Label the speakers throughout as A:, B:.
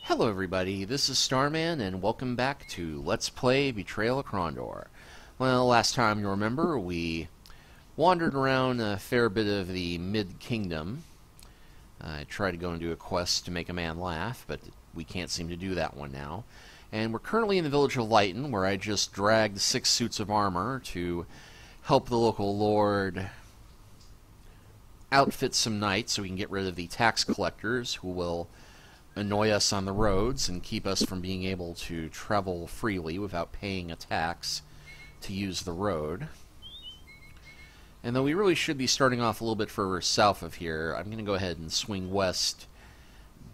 A: Hello everybody, this is Starman, and welcome back to Let's Play Betrayal of Krondor. Well, last time you remember, we wandered around a fair bit of the Mid-Kingdom. I tried to go and do a quest to make a man laugh, but we can't seem to do that one now. And we're currently in the village of Lighton, where I just dragged 6 suits of armor to help the local lord outfit some knights so we can get rid of the tax collectors who will annoy us on the roads and keep us from being able to travel freely without paying a tax to use the road. And though we really should be starting off a little bit further south of here, I'm going to go ahead and swing west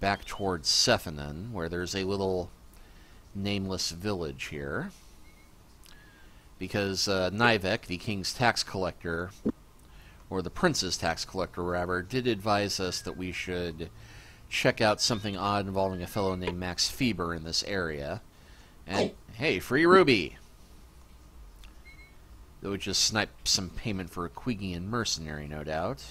A: back towards Sephanon, where there's a little nameless village here. Because Nivek, the king's tax collector, or the prince's tax collector, rather, did advise us that we should check out something odd involving a fellow named Max Feber in this area. And, hey, free Ruby! That would just snipe some payment for a Quigian mercenary, no doubt.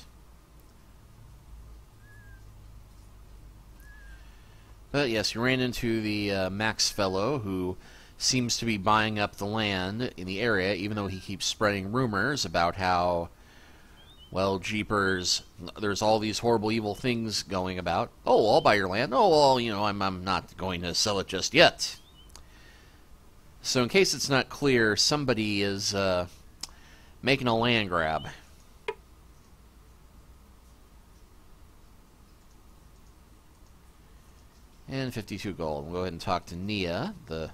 A: But yes, you ran into the Max fellow, who seems to be buying up the land in the area, even though he keeps spreading rumors about how, well, jeepers, there's all these horrible, evil things going about. Oh, I'll buy your land. Oh, well, you know, I'm not going to sell it just yet. So in case it's not clear, somebody is making a land grab. And 52 gold. We'll go ahead and talk to Nia, the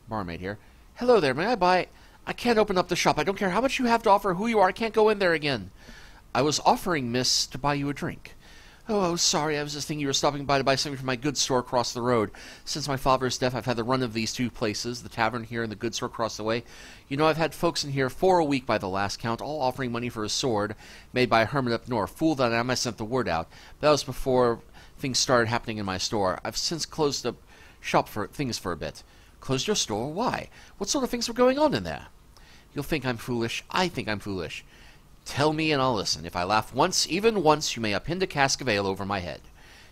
A: barmaid here. Hello there, may I buy... I can't open up the shop. I don't care how much you have to offer, who you are. I can't go in there again. I was offering, miss, to buy you a drink. Oh, sorry. I was just thinking you were stopping by to buy something from my goods store across the road. Since my father's death, I've had the run of these two places, the tavern here and the goods store across the way. You know, I've had folks in here for a week by the last count, all offering money for a sword made by a hermit up north. Fool that I am, I sent the word out. But that was before things started happening in my store. I've since closed up shop for things for a bit. Closed your store? Why? What sort of things were going on in there? You'll think I'm foolish. I think I'm foolish. Tell me and I'll listen. If I laugh once, even once, you may append a cask of ale over my head.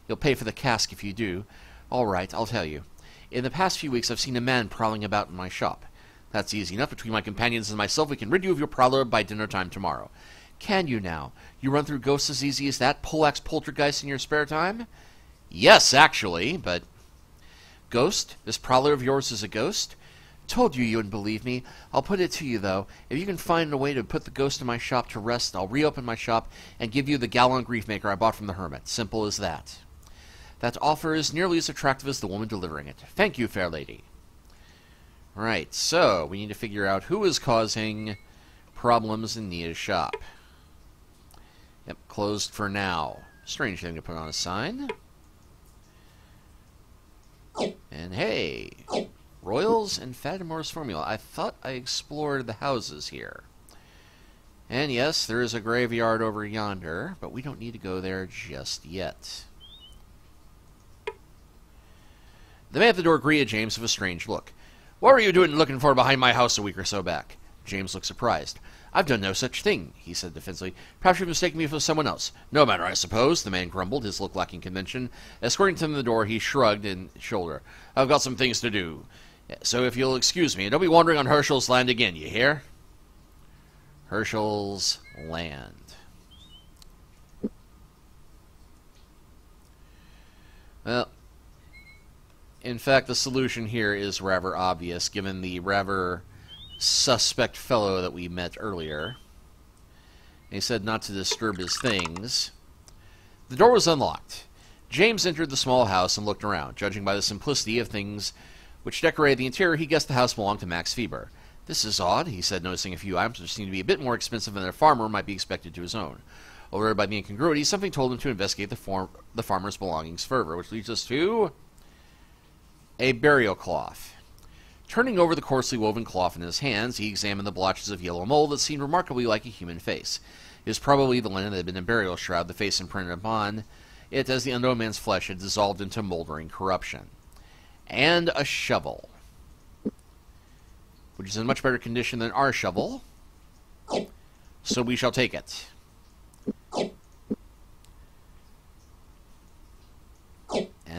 A: You'll pay for the cask if you do. All right, I'll tell you. In the past few weeks, I've seen a man prowling about in my shop. That's easy enough. Between my companions and myself, we can rid you of your prowler by dinner time tomorrow. Can you now? You run through ghosts as easy as that? Poleaxe poltergeist in your spare time? Yes, actually, but... Ghost? This prowler of yours is a ghost? Told you wouldn't believe me. I'll put it to you, though. If you can find a way to put the ghost in my shop to rest, I'll reopen my shop and give you the gallant grief-maker I bought from the hermit. Simple as that. That offer is nearly as attractive as the woman delivering it. Thank you, fair lady. Right, so we need to figure out who is causing problems in Nia's shop. Yep, closed for now. Strange thing to put on a sign. And hey... Royals and Fatimore's formula. I thought I explored the houses here. And yes, there is a graveyard over yonder, but we don't need to go there just yet. The man at the door greeted James with a strange look. What were you doing looking for behind my house a week or so back? James looked surprised. I've done no such thing, he said defensively. Perhaps you've mistaken me for someone else. No matter, I suppose, the man grumbled, his look lacking convention. Escorting him to the door, he shrugged his shoulder. I've got some things to do. So if you'll excuse me, don't be wandering on Herschel's land again, you hear? Herschel's land. Well, in fact, the solution here is rather obvious, given the rather suspect fellow that we met earlier. He said not to disturb his things. The door was unlocked. James entered the small house and looked around. Judging by the simplicity of things which decorated the interior, he guessed the house belonged to Max Feber. This is odd, he said, noticing a few items which seemed to be a bit more expensive than a farmer might be expected to his own. Alerted by the incongruity, something told him to investigate the farmer's belongings further, which leads us to a burial cloth. Turning over the coarsely woven cloth in his hands, he examined the blotches of yellow mold that seemed remarkably like a human face. It was probably the linen that had been a burial shroud, the face imprinted upon it as the unknown man's flesh had dissolved into moldering corruption. And a shovel, which is in much better condition than our shovel, so we shall take it.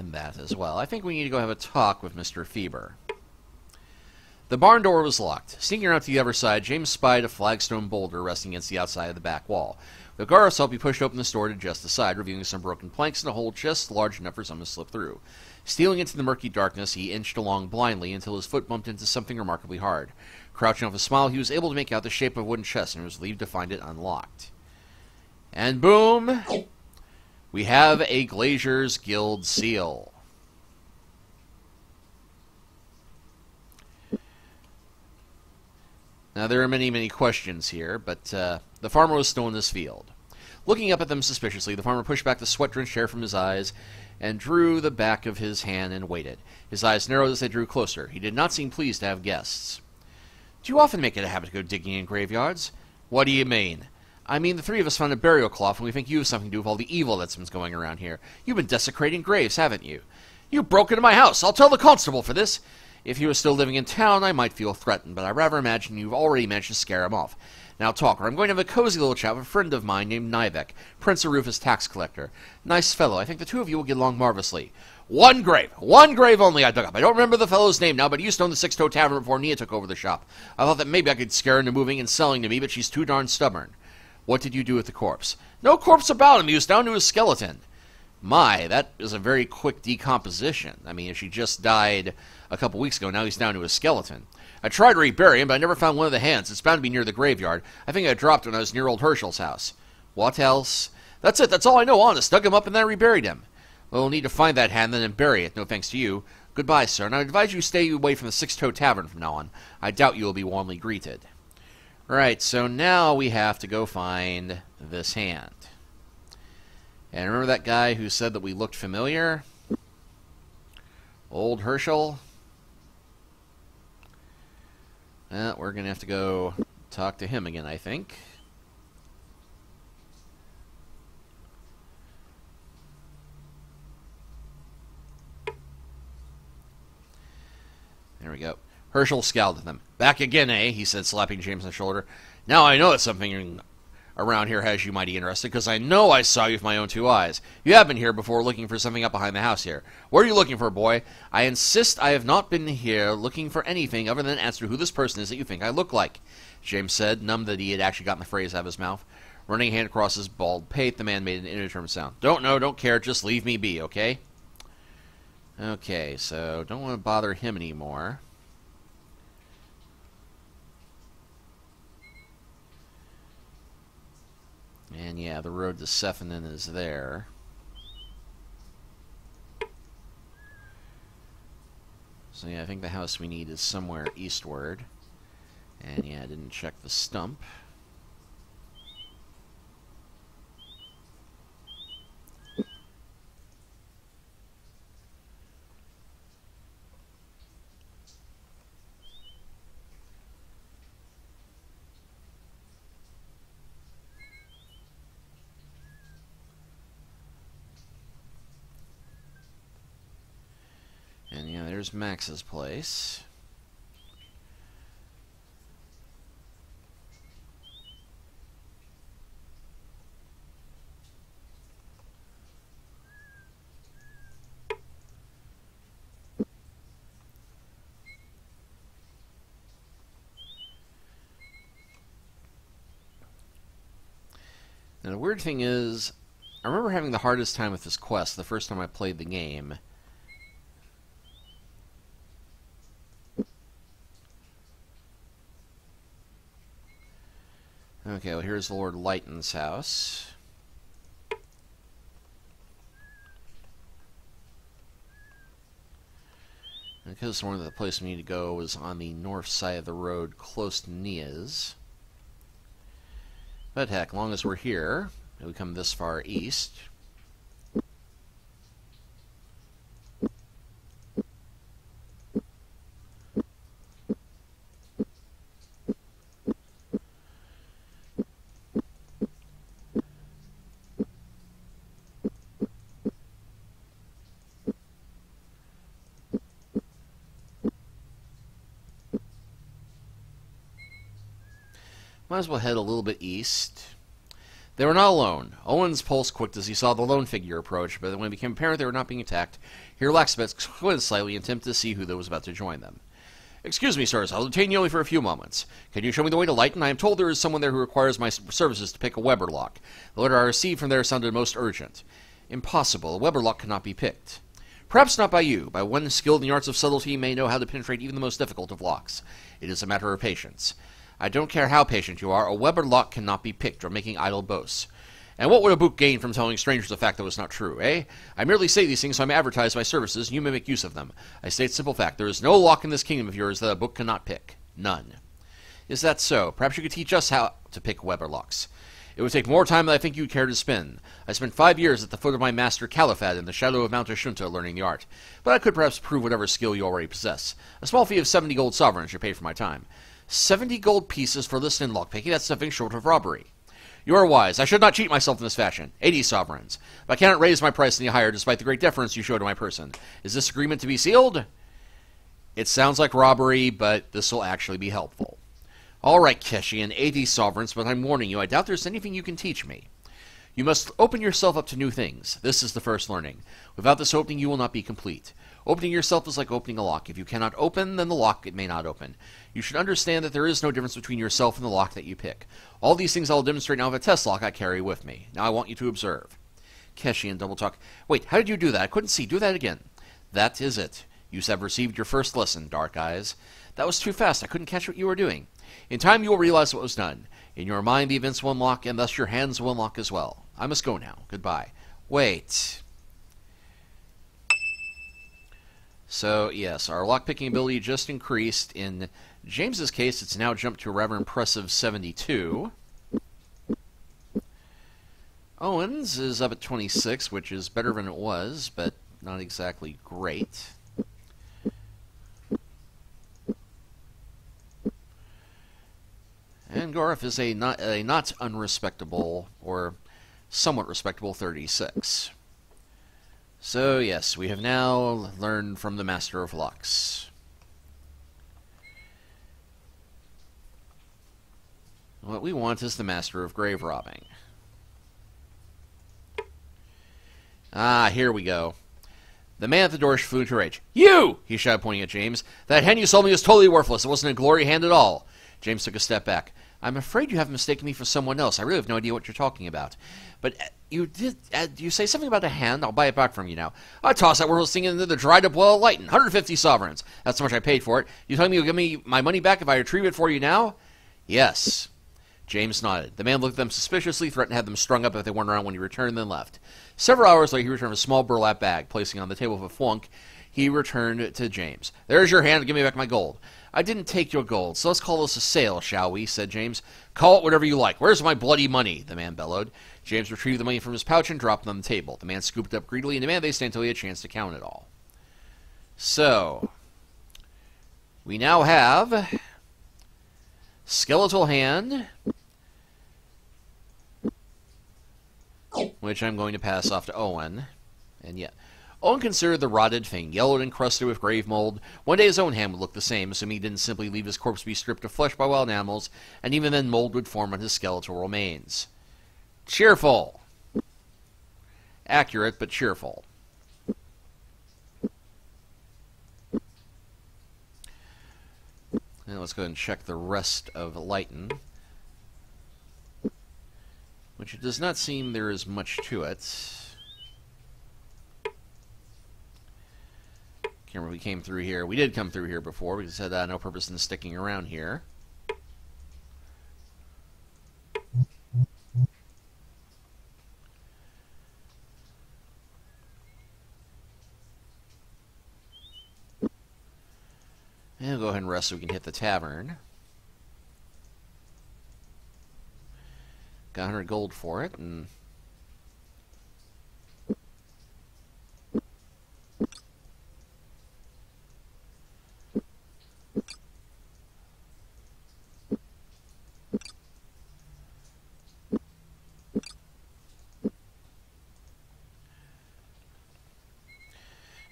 A: and that as well. I think we need to go have a talk with Mr. Feeber. The barn door was locked. Sneaking around to the other side, James spied a flagstone boulder resting against the outside of the back wall. With Garth's help, he pushed open the door to just the side, revealing some broken planks and a hole just large enough for someone to slip through. Stealing into the murky darkness, he inched along blindly until his foot bumped into something remarkably hard. Crouching off a smile, he was able to make out the shape of a wooden chest and was relieved to find it unlocked. And boom! We have a Glazier's Guild seal. Now, there are many, many questions here, but the farmer was still in his field. Looking up at them suspiciously, the farmer pushed back the sweat-drenched hair from his eyes and drew the back of his hand and waited. His eyes narrowed as they drew closer. He did not seem pleased to have guests. Do you often make it a habit to go digging in graveyards? What do you mean? I mean, the three of us found a burial cloth, and we think you have something to do with all the evil that's been going around here. You've been desecrating graves, haven't you? You broke into my house. I'll tell the constable for this. If he was still living in town, I might feel threatened, but I rather imagine you've already managed to scare him off. Now, talk, or I'm going to have a cozy little chat with a friend of mine named Nivek, Prince of Rufus tax collector. Nice fellow. I think the two of you will get along marvelously. One grave only I dug up. I don't remember the fellow's name now, but he used to own the Six Toe Tavern before Nia took over the shop. I thought that maybe I could scare her into moving and selling to me, but she's too darn stubborn. What did you do with the corpse? No corpse about him. He was down to his skeleton. My, that is a very quick decomposition. I mean, if she just died a couple weeks ago, now he's down to his skeleton. I tried to rebury him, but I never found one of the hands. It's bound to be near the graveyard. I think I dropped it when I was near old Herschel's house. What else? That's it. That's all I know, honest. Dug him up and then I reburied him. Well, we'll need to find that hand then and bury it. No thanks to you. Goodbye, sir, and I advise you stay away from the Six Toe Tavern from now on. I doubt you will be warmly greeted. Right, so now we have to go find this hand. And remember that guy who said that we looked familiar? Old Herschel? Well, we're going to have to go talk to him again, I think. There we go. Herschel scowled at them. Back again, eh? He said, slapping James on the shoulder. Now I know that something around here has you mighty interested, because I know I saw you with my own two eyes. You have been here before looking for something up behind the house here. What are you looking for, boy? I insist I have not been here looking for anything other than an answer to who this person is that you think I look like, James said, numbed that he had actually gotten the phrase out of his mouth. Running a hand across his bald pate, the man made an indeterminate sound. Don't know, don't care, just leave me be, okay? Okay, so don't want to bother him anymore. And yeah, the road to Sephanin is there. So yeah, I think the house we need is somewhere eastward. And yeah, I didn't check the stump. And yeah, there's Max's place. Now the weird thing is, I remember having the hardest time with this quest the first time I played the game. Okay, well here's Lord Lighton's house. And because one of the places we need to go was on the north side of the road, close to Nia's. But heck, long as we're here, and we come this far east. Might as well head a little bit east. They were not alone. Owen's pulse quicked as he saw the lone figure approach, but when it became apparent they were not being attacked, he relaxed a bit, squinted slightly, and attempted to see who was about to join them. "Excuse me, sirs. I'll detain you only for a few moments. Can you show me the way to Lighton? I am told there is someone there who requires my services to pick a Weber lock. The letter I received from there sounded most urgent." "Impossible. A Weber lock cannot be picked." "Perhaps not by you. By one skilled in the arts of subtlety may know how to penetrate even the most difficult of locks. It is a matter of patience. I don't care how patient you are. A Weber lock cannot be picked, or making idle boasts. And what would a book gain from telling strangers a fact that was not true, eh? I merely say these things so I may advertise my services, and you may make use of them. I state simple fact. There is no lock in this kingdom of yours that a book cannot pick. None." "Is that so? Perhaps you could teach us how to pick Weber locks." "It would take more time than I think you'd care to spend. I spent 5 years at the foot of my master Califat in the shadow of Mount Ashunta learning the art. But I could perhaps prove whatever skill you already possess. A small fee of 70 gold sovereigns should pay for my time." 70 gold pieces for listening and lockpicking? That's nothing short of robbery. "You are wise. I should not cheat myself in this fashion. 80 sovereigns. But I cannot raise my price any higher despite the great deference you show to my person. Is this agreement to be sealed?" "It sounds like robbery, but this will actually be helpful." "All right, Keshian, 80 sovereigns, but I'm warning you, I doubt there's anything you can teach me. You must open yourself up to new things. This is the first learning. Without this opening, you will not be complete. Opening yourself is like opening a lock. If you cannot open, then the lock it may not open. You should understand that there is no difference between yourself and the lock that you pick. All these things I will demonstrate now with a test lock I carry with me. Now I want you to observe." Keshian double talk. "Wait, how did you do that? I couldn't see. Do that again." "That is it. You have received your first lesson, Dark Eyes." "That was too fast. I couldn't catch what you were doing." "In time you will realize what was done. In your mind the events will unlock, and thus your hands will unlock as well. I must go now. Goodbye." "Wait." So, yes, our lockpicking ability just increased. In James's case, it's now jumped to a rather impressive 72. Owen's is up at 26, which is better than it was, but not exactly great. And Gorif is a not unrespectable, or somewhat respectable 36. So, yes, we have now learned from the Master of Locks. What we want is the Master of Grave Robbing. Ah, here we go. The man at the door flew into rage. "You!" he shouted, pointing at James. "That hand you sold me was totally worthless. It wasn't a glory hand at all." James took a step back. "I'm afraid you have mistaken me for someone else. I really have no idea what you're talking about. But you did you say something about a hand? I'll buy it back from you now." "I tossed that worthless thing into the dried-up well of Lighton. 150 sovereigns. That's how much I paid for it. You telling me you'll give me my money back if I retrieve it for you now?" "Yes." James nodded. The man looked at them suspiciously, threatened to have them strung up if they weren't around when he returned, then left. Several hours later, he returned with a small burlap bag. Placing it on the table with a flunk, he returned to James. "There's your hand. Give me back my gold." "I didn't take your gold, so let's call this a sale, shall we?" said James. "Call it whatever you like. Where's my bloody money?" the man bellowed. James retrieved the money from his pouch and dropped it on the table. The man scooped it up greedily and demanded they stay until he had a chance to count it all. So, we now have Skeletal Hand, which I'm going to pass off to Owen. And yeah, Owen considered the rotted thing, yellowed and crusted with grave mold. One day his own hand would look the same, assuming he didn't simply leave his corpse to be stripped of flesh by wild animals, and even then mold would form on his skeletal remains. Cheerful. Accurate, but cheerful. Now let's go ahead and check the rest of Lighton, which it does not seem there is much to it. Can't remember if we came through here. We did come through here before. We just had no purpose in sticking around here. And we'll go ahead and rest so we can hit the tavern. Got 100 gold for it, and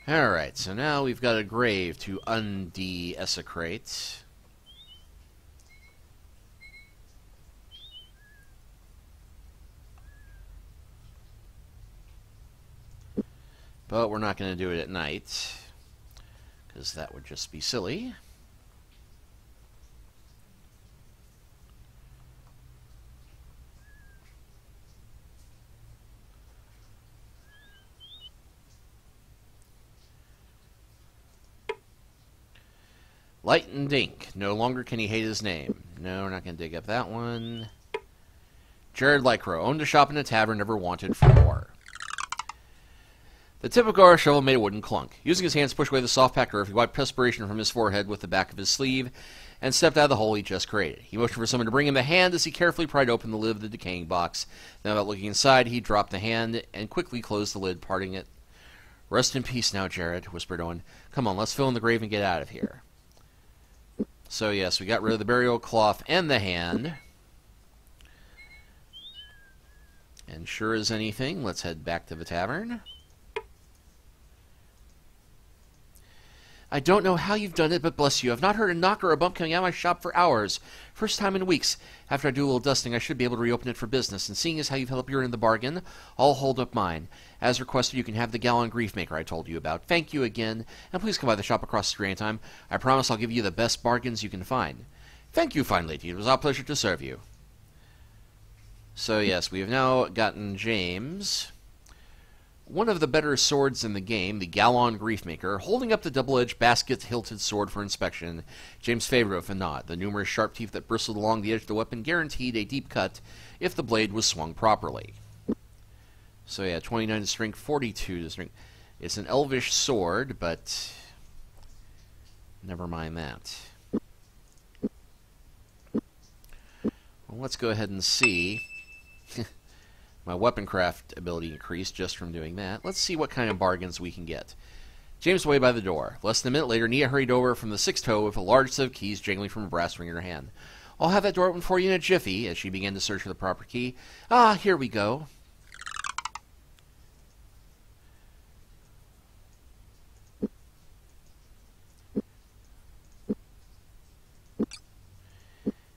A: alright, so now we've got a grave to undesecrate. But we're not going to do it at night, because that would just be silly. Light and Dink. No longer can he hate his name. No, we're not going to dig up that one. Jared Lycro. Owned a shop in a tavern, never wanted for more. The typical shovel made a wooden clunk. Using his hands to push away the soft packed earth, he wiped perspiration from his forehead with the back of his sleeve and stepped out of the hole he just created. He motioned for someone to bring him a hand as he carefully pried open the lid of the decaying box. Then, without looking inside, he dropped the hand and quickly closed the lid, parting it. Rest in peace now, Jared, whispered Owen. Come on, let's fill in the grave and get out of here. So, yes, we got rid of the burial cloth and the hand. And sure as anything, let's head back to the tavern. I don't know how you've done it, but bless you. I've not heard a knock or a bump coming out of my shop for hours. First time in weeks. After I do a little dusting, I should be able to reopen it for business. And seeing as how you've held up your end of the bargain, I'll hold up mine. As requested, you can have the gallon grief maker I told you about. Thank you again. And please come by the shop across the street anytime. I promise I'll give you the best bargains you can find. Thank you, fine lady. It was our pleasure to serve you. So, yes, we have now gotten James, one of the better swords in the game, the Gallon Griefmaker, holding up the double-edged basket-hilted sword for inspection. James' favorite of Fanad. The numerous sharp teeth that bristled along the edge of the weapon guaranteed a deep cut if the blade was swung properly. So yeah, 29 to strength, 42 to strength. It's an elvish sword, but never mind that. Well, let's go ahead and see. My weaponcraft ability increased just from doing that. Let's see what kind of bargains we can get. James waited by the door. Less than a minute later, Nia hurried over from the sixth toe with a large set of keys jangling from a brass ring in her hand. I'll have that door open for you in a jiffy, as she began to search for the proper key. Ah, here we go.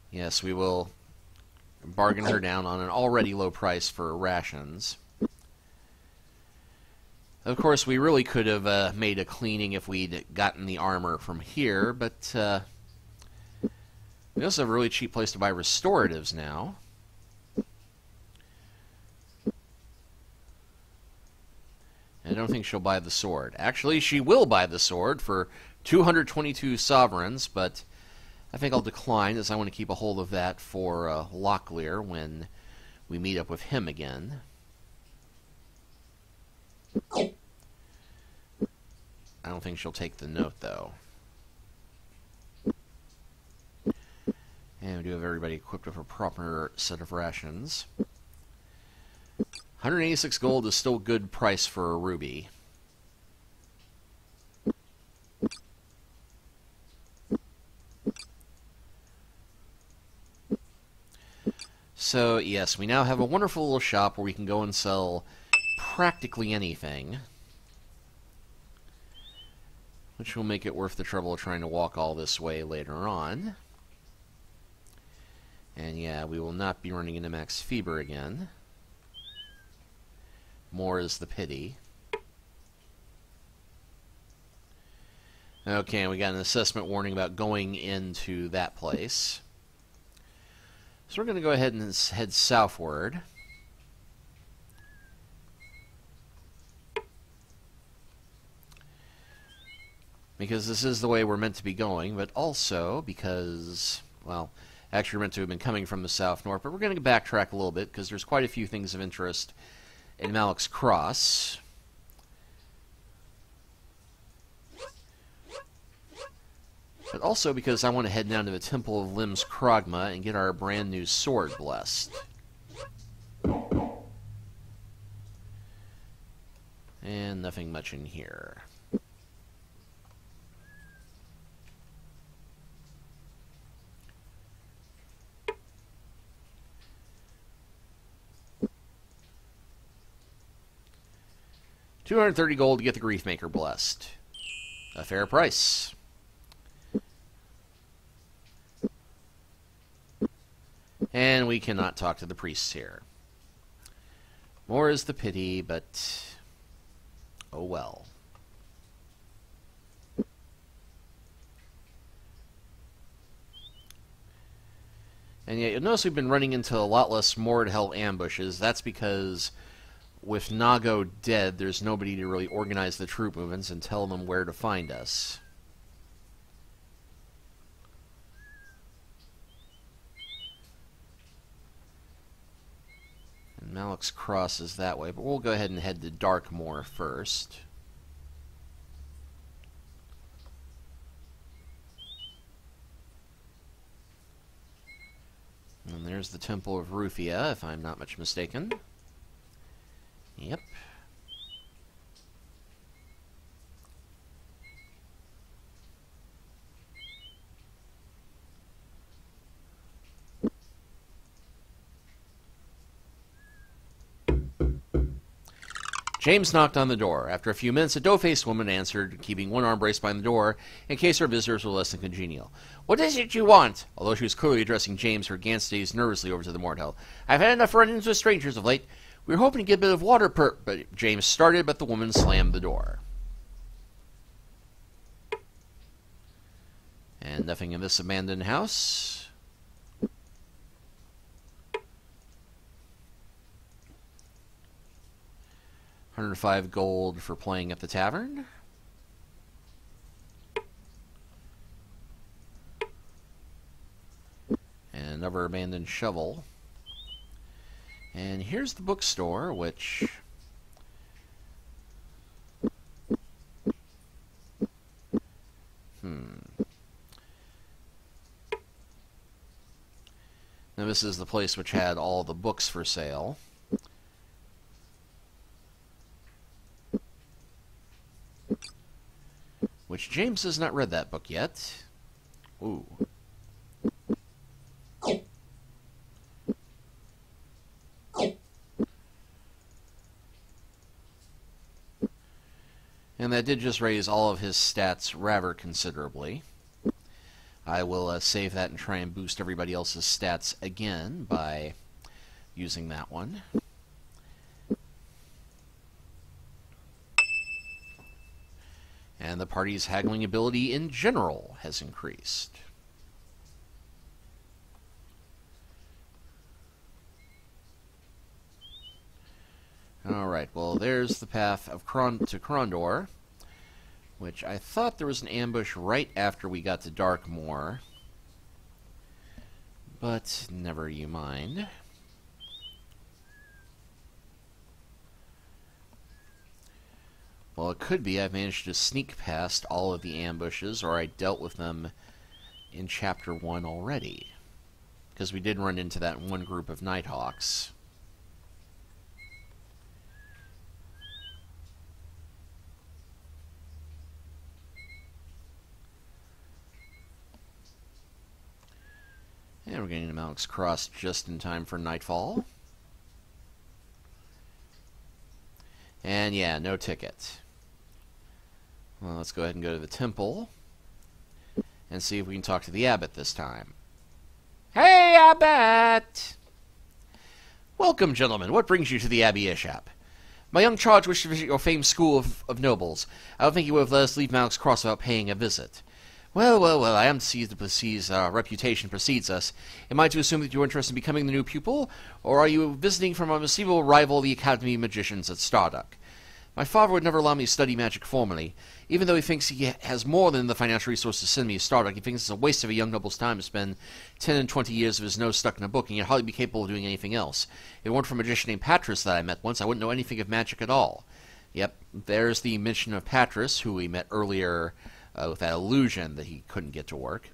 A: Yes, we will bargain her down on an already low price for rations. Of course, we really could have made a cleaning if we'd gotten the armor from here, but we also have a really cheap place to buy restoratives now. I don't think she'll buy the sword. Actually, she will buy the sword for 222 sovereigns, but I think I'll decline, as I want to keep a hold of that for Locklear when we meet up with him again. I don't think she'll take the note, though. And we do have everybody equipped with a proper set of rations. 186 gold is still a good price for a ruby. So, yes, we now have a wonderful little shop where we can go and sell practically anything, which will make it worth the trouble of trying to walk all this way later on. And yeah, we will not be running into Max Fever again. More is the pity. Okay, we got an assessment warning about going into that place. So we're going to go ahead and head southward. Because this is the way we're meant to be going, but also because, well, actually we're meant to have been coming from the south-north, but we're going to backtrack a little bit because there's quite a few things of interest in Malik's Cross. But also because I want to head down to the Temple of Lim's Krogma and get our brand new sword blessed. And nothing much in here. $230 gold to get the Griefmaker blessed. A fair price. And we cannot talk to the priests here. More is the pity, but Oh well. And yet you'll notice we've been running into a lot less Mordhell ambushes. That's because with Nago dead, there's nobody to really organize the troop movements and tell them where to find us. And Malak's Cross is that way, but we'll go ahead and head to Darkmoor first. And there's the Temple of Rufia, if I'm not much mistaken. Yep. James knocked on the door. After a few minutes, a dough-faced woman answered, keeping one arm braced behind the door in case her visitors were less than congenial. "What is it you want?" Although she was clearly addressing James, her glance gazed nervously over to the Mordhell. "I've had enough run-ins with strangers of late. We were hoping to get a bit of water But James started, but the woman slammed the door. And nothing in this abandoned house. 105 gold for playing at the tavern. And another abandoned shovel. And here's the bookstore, which... Now this is the place which had all the books for sale. Which James has not read that book yet. Ooh. And that did just raise all of his stats rather considerably. I will save that and try and boost everybody else's stats again by using that one. And the party's haggling ability in general has increased. Alright, well there's the path of to Krondor, which I thought there was an ambush right after we got to Darkmoor. But never you mind. Well, it could be I've managed to sneak past all of the ambushes, or I dealt with them in Chapter 1 already. Because we did run into that one group of Nighthawks. And we're getting to Malak's Cross just in time for nightfall. And yeah, no ticket. Well, let's go ahead and go to the temple and see if we can talk to the abbot this time. Hey, abbot! Welcome, gentlemen. What brings you to the Abbey Ishap? My young charge wished to visit your famed school of nobles. I don't think you would have let us leave Malak's Cross without paying a visit. Well, I am seized the Placee's reputation precedes us. Am I to assume that you are interested in becoming the new pupil, or are you visiting from a deceivable rival, the Academy of Magicians at Starduck? My father would never allow me to study magic formally. Even though he thinks he has more than the financial resources to send me to Starduck, he thinks it's a waste of a young noble's time to spend 10 and 20 years of his nose stuck in a book, and yet hardly be capable of doing anything else. If it weren't for a magician named Patris that I met once, I wouldn't know anything of magic at all. Yep, there's the mention of Patris, who we met earlier with that illusion that he couldn't get to work.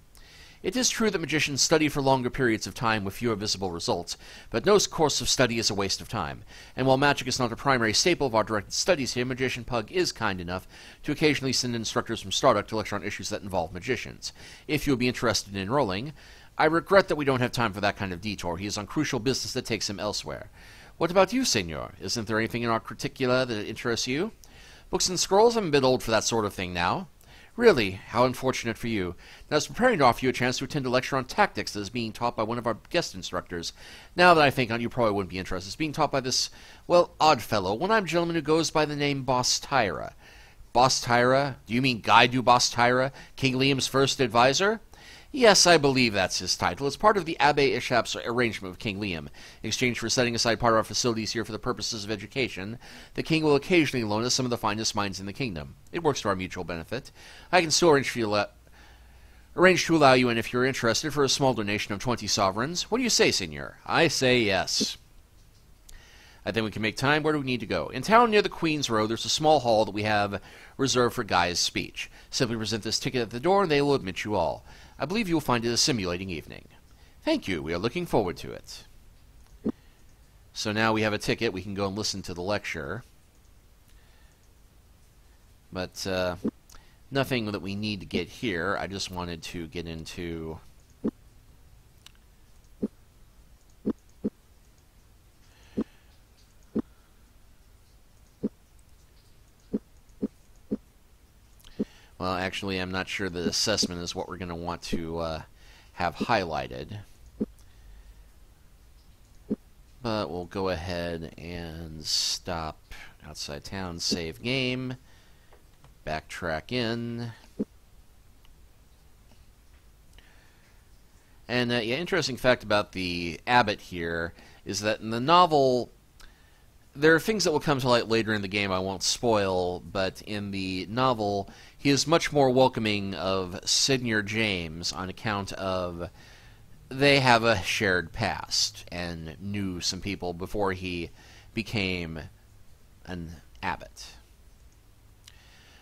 A: It is true that magicians study for longer periods of time with fewer visible results, but no course of study is a waste of time. And while magic is not a primary staple of our directed studies here, Magician Pug is kind enough to occasionally send instructors from Starduck to lecture on issues that involve magicians. If you would be interested in enrolling, I regret that we don't have time for that kind of detour. He is on crucial business that takes him elsewhere. What about you, senor? Isn't there anything in our curricula that interests you? Books and scrolls? I'm a bit old for that sort of thing now. Really? How unfortunate for you. Now, I was preparing to offer you a chance to attend a lecture on tactics that is being taught by one of our guest instructors. Now that I think on it, you probably wouldn't be interested. It's being taught by this, well, odd fellow, one-eyed gentleman who goes by the name Boss Tyra. Boss Tyra? Do you mean Guy du Boss Tyra, King Liam's first advisor? Yes, I believe that's his title. It's part of the Abbe Ishap's arrangement with King Liam. In exchange for setting aside part of our facilities here for the purposes of education, the king will occasionally loan us some of the finest minds in the kingdom. It works to our mutual benefit. I can still arrange to allow you in if you're interested for a small donation of 20 sovereigns. What do you say, senor? I say yes. I think we can make time. Where do we need to go? In town near the Queen's Road, there's a small hall that we have reserved for Guy's speech. Simply present this ticket at the door, and they will admit you all. I believe you will find it a stimulating evening. Thank you. We are looking forward to it. So now we have a ticket. We can go and listen to the lecture. But nothing that we need to get here. I just wanted to get into... Well, actually, I'm not sure the assessment is what we're going to want to have highlighted. But we'll go ahead and stop outside town, save game, backtrack in. And yeah, interesting fact about the abbot here is that in the novel, there are things that will come to light later in the game I won't spoil, but in the novel, he is much more welcoming of Senior James on account of they have a shared past and knew some people before he became an abbot.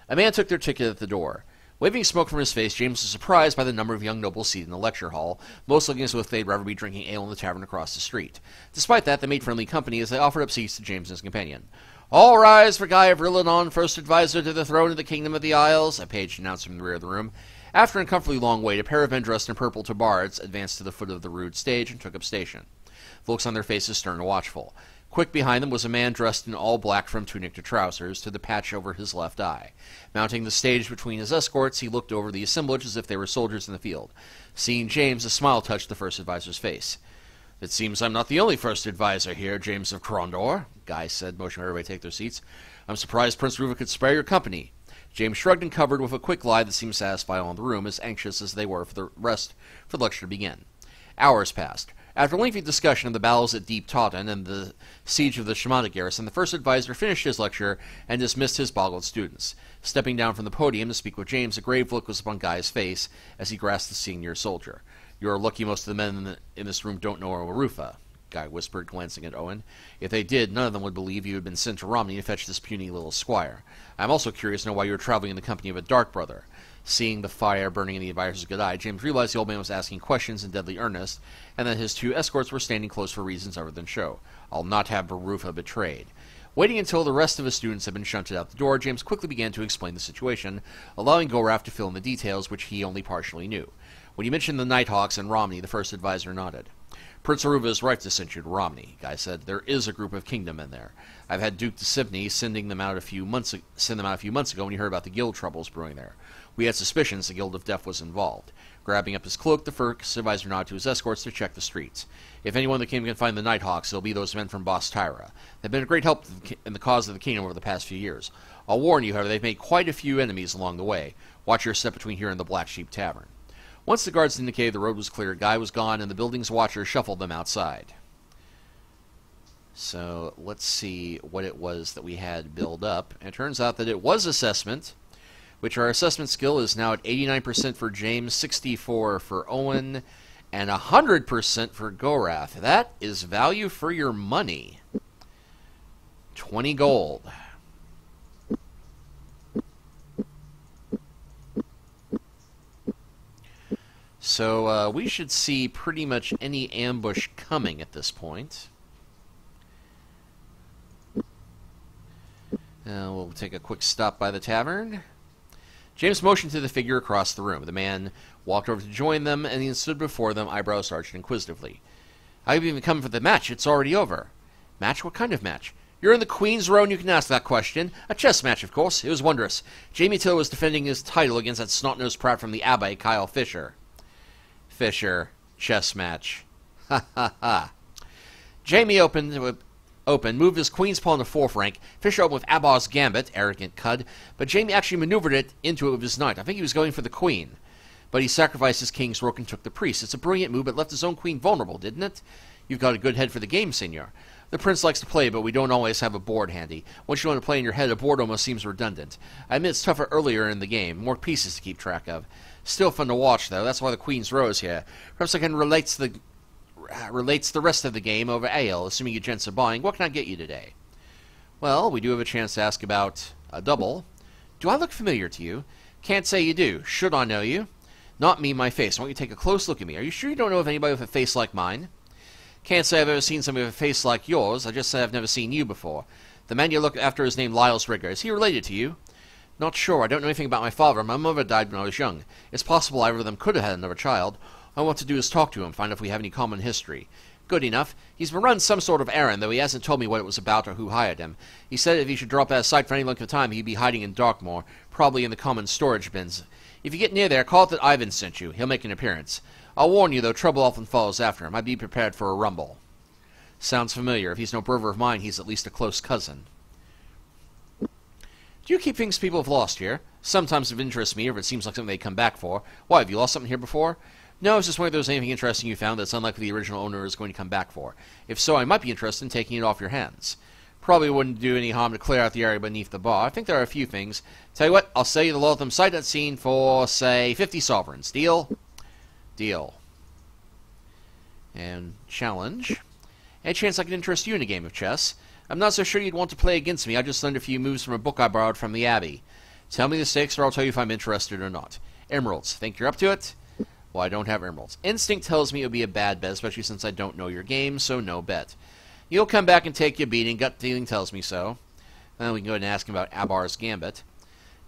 A: A man took their ticket at the door. Waving smoke from his face, James was surprised by the number of young nobles seated in the lecture hall, most looking as if they'd rather be drinking ale in the tavern across the street. Despite that, they made friendly company as they offered up seats to James and his companion. All rise for Guy of Rillanon, first advisor to the throne of the Kingdom of the Isles, a page announced from the rear of the room. After an uncomfortably long wait, a pair of men dressed in purple tabards advanced to the foot of the rude stage and took up station. The looks on their faces stern and watchful. Quick behind them was a man dressed in all black from tunic to trousers, to the patch over his left eye. Mounting the stage between his escorts, he looked over the assemblage as if they were soldiers in the field. Seeing James, a smile touched the first advisor's face. "It seems I'm not the only first advisor here, James of Krondor," Guy said, motioning everybody to take their seats. "I'm surprised Prince Ruva could spare your company." James shrugged and covered with a quick lie that seemed to satisfy all in the room, as anxious as they were for the lecture to begin. Hours passed. After a lengthy discussion of the battles at Deep Tawton and the siege of the Shamanic garrison, the first advisor finished his lecture and dismissed his boggled students. Stepping down from the podium to speak with James, a grave look was upon Guy's face as he grasped the senior soldier. "You're lucky most of the men in this room don't know Rufa," Guy whispered, glancing at Owen. "If they did, none of them would believe you had been sent to Romney to fetch this puny little squire. I'm also curious to know why you were traveling in the company of a dark brother." Seeing the fire burning in the advisor's good eye, James realized the old man was asking questions in deadly earnest, and that his two escorts were standing close for reasons other than show. "I'll not have Barufa betrayed." Waiting until the rest of his students had been shunted out the door, James quickly began to explain the situation, allowing Goraf to fill in the details which he only partially knew. When he mentioned the Nighthawks and Romney, the first advisor nodded. "Prince Aruva is right to send you to Romney," Guy said. "There is a group of kingdom there. I've had Duke de Sivney send them out a few months ago when he heard about the guild troubles brewing there. We had suspicions the Guild of Death was involved." Grabbing up his cloak, the first advisor nodded to his escorts to check the streets. "If anyone in the kingdom can find the Nighthawks, it'll be those men from Boss Tyra. They've been a great help in the cause of the kingdom over the past few years. I'll warn you, however, they've made quite a few enemies along the way. Watch your step between here and the Black Sheep Tavern." Once the guards indicated the road was clear, Guy was gone, and the building's watcher shuffled them outside. So let's see what it was that we had build up. And it turns out that it was assessment, which our assessment skill is now at 89% for James, 64% for Owen, and 100% for Gorath. That is value for your money. 20 gold. So we should see pretty much any ambush coming at this point. We'll take a quick stop by the tavern. James motioned to the figure across the room. The man walked over to join them, and he stood before them, eyebrows arched inquisitively. "I've even come for the match. It's already over." "Match? What kind of match?" You're in the Queen's Row and you can ask that question. A chess match, of course. It was wondrous. Jamie Tiller was defending his title against that snot-nosed prat from the Abbe, Kyle Fisher. Fisher. Chess match. Ha ha ha. Jamie opened, moved his queen's pawn to 4th rank. Fisher opened with Abba's Gambit, arrogant cud, but Jamie actually maneuvered it into it with his knight. I think he was going for the queen. But he sacrificed his king's rook and took the priest. It's a brilliant move, but left his own queen vulnerable, didn't it? You've got a good head for the game, senor. The prince likes to play, but we don't always have a board handy. Once you want to play in your head, a board almost seems redundant. I admit it's tougher earlier in the game, more pieces to keep track of. Still fun to watch, though. That's why the Queen's Row is here. Perhaps I can relates the rest of the game over ale, assuming you gents are buying. What can I get you today? Well, we do have a chance to ask about a double. Do I look familiar to you? Can't say you do. Should I know you? Not me, my face. I want you to take a close look at me. Are you sure you don't know of anybody with a face like mine? Can't say I've ever seen somebody with a face like yours. I just say I've never seen you before. The man you look after is named Lyles Rigger. Is he related to you? Not sure. I don't know anything about my father. My mother died when I was young. It's possible either of them could have had another child. All I want to do is talk to him, find out if we have any common history. Good enough. He's been running some sort of errand, though he hasn't told me what it was about or who hired him. He said if he should drop out of sight for any length of time, he'd be hiding in Darkmoor, probably in the common storage bins. If you get near there, call it that Ivan sent you. He'll make an appearance. I'll warn you, though, trouble often follows after him. I'd be prepared for a rumble. Sounds familiar. If he's no brother of mine, he's at least a close cousin. Do you keep things people have lost here? Sometimes it interests me, or if it seems like something they come back for. Why, have you lost something here before? No, it's just wondering if there's anything interesting you found that's unlikely the original owner is going to come back for. If so, I might be interested in taking it off your hands. Probably wouldn't do any harm to clear out the area beneath the bar. I think there are a few things. Tell you what, I'll sell you the Lotham sight unseen for, say, 50 sovereigns. Deal? Deal. And challenge. Any chance I could interest you in a game of chess? I'm not so sure you'd want to play against me. I just learned a few moves from a book I borrowed from the Abbey. Tell me the stakes, or I'll tell you if I'm interested or not. Emeralds. Think you're up to it? Well, I don't have emeralds. Instinct tells me it would be a bad bet, especially since I don't know your game, so no bet. You'll come back and take your beating. Gut feeling tells me so. Then we can go ahead and ask him about Abbar's Gambit.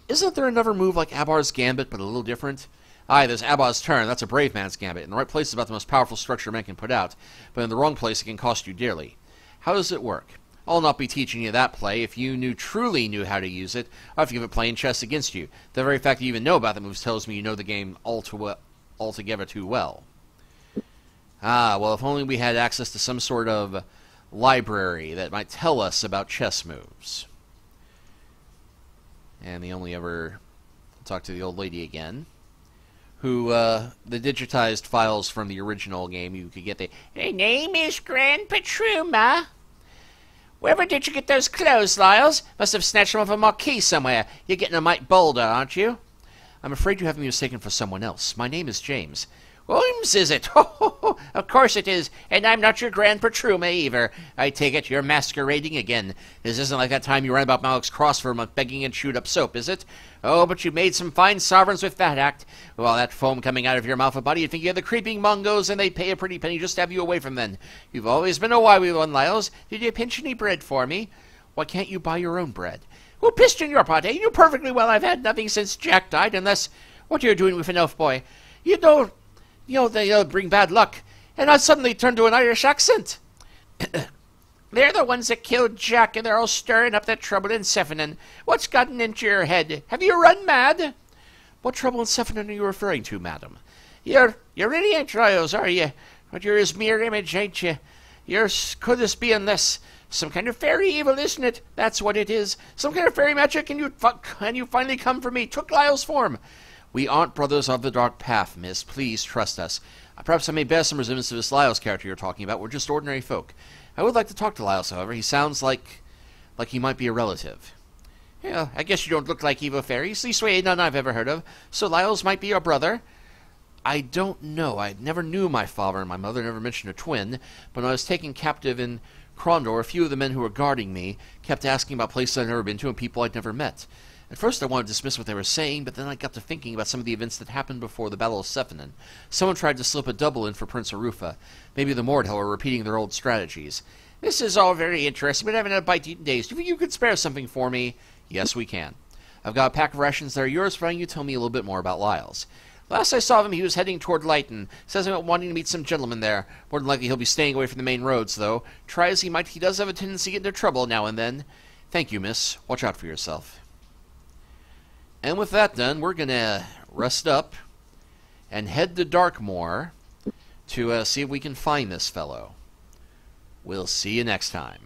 A: Isn't there another move like Abbar's Gambit, but a little different? Aye, there's Abbar's Turn. That's a brave man's gambit. In the right place is about the most powerful structure a man can put out, but in the wrong place it can cost you dearly. How does it work? I'll not be teaching you that play. If you truly knew how to use it, I'd give it playing chess against you. The very fact that you even know about the moves tells me you know the game altogether too well. Ah, well, if only we had access to some sort of library that might tell us about chess moves. And the only ever talk to the old lady again, who, the digitized files from the original game, you could get the name is Grand Patruma. Wherever did you get those clothes, Lyles? Must have snatched them off a marquee somewhere. You're getting a mite bolder, aren't you? I'm afraid you have me mistaken for someone else. My name is James. Holmes, is it? Oh, of course it is, and I'm not your Grand Patruma either. I take it you're masquerading again. This isn't like that time you ran about Malek's Cross for a month begging and chewed up soap, is it? Oh, but you made some fine sovereigns with that act. With all that foam coming out of your mouth, buddy, you'd think you had the creeping Mongos, and they'd pay a pretty penny just to have you away from them. You've always been a wily one, Lyles. Did you pinch any bread for me? Why can't you buy your own bread? Who pissed in your pot, eh? You know perfectly well I've had nothing since Jack died, unless what you're doing with an elf boy. You know, they bring bad luck, and I suddenly turn to an Irish accent. They're the ones that killed Jack, and they're all stirring up that trouble in Sephinan. What's gotten into your head? Have you run mad? What trouble in Sephinan are you referring to, madam? You really ain't Lyles, are you? But you're his mere image, ain't you? Could this be unless some kind of fairy evil, isn't it? That's what it is. Some kind of fairy magic, and you finally come for me. Took Lyle's form. We aren't brothers of the dark path, miss. Please trust us. Perhaps I may bear some resemblance to this Lyles character you're talking about. We're just ordinary folk. I would like to talk to Lyles, however. He sounds like he might be a relative. Yeah, I guess you don't look like evil fairies. Leastway, none I've ever heard of. So Lyles might be your brother? I don't know. I never knew my father, and my mother never mentioned a twin. But when I was taken captive in Krondor, a few of the men who were guarding me kept asking about places I'd never been to and people I'd never met. At first I wanted to dismiss what they were saying, but then I got to thinking about some of the events that happened before the Battle of Sephinan. Someone tried to slip a double in for Prince Arufa. Maybe the Mordhel were repeating their old strategies. This is all very interesting, but I haven't had a bite to eat in days. Do you think you could spare something for me? Yes, we can. I've got a pack of rations that are yours, providing you tell me a little bit more about Lyles. Last I saw of him, he was heading toward Lighton. Says about wanting to meet some gentlemen there. More than likely he'll be staying away from the main roads, though. Try as he might, he does have a tendency to get into trouble now and then. Thank you, miss. Watch out for yourself. And with that done, we're going to rest up and head to Darkmoor to see if we can find this fellow. We'll see you next time.